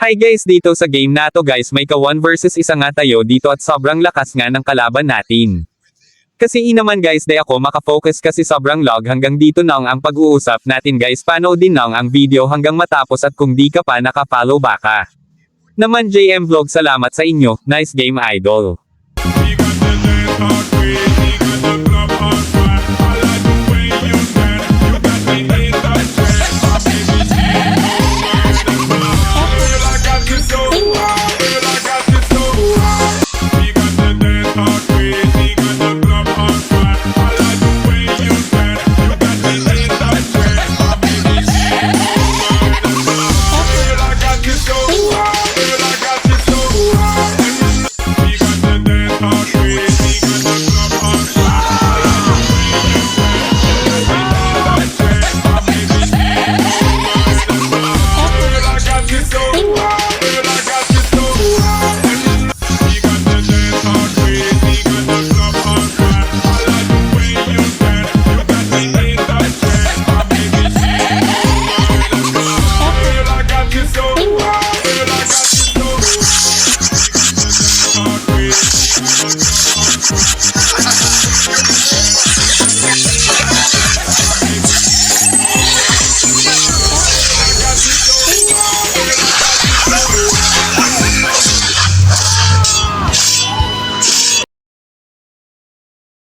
Hi guys, dito sa game na to guys may ka 1 versus isa nga tayo dito at sobrang lakas nga ng kalaban natin. Kasi naman guys di ako makafocus kasi sobrang lag hanggang dito na ang pag-uusap natin guys, panoodin na ang video hanggang matapos at kung di ka pa naka-follow baka naman JM Vlog, salamat sa inyo, nice game idol.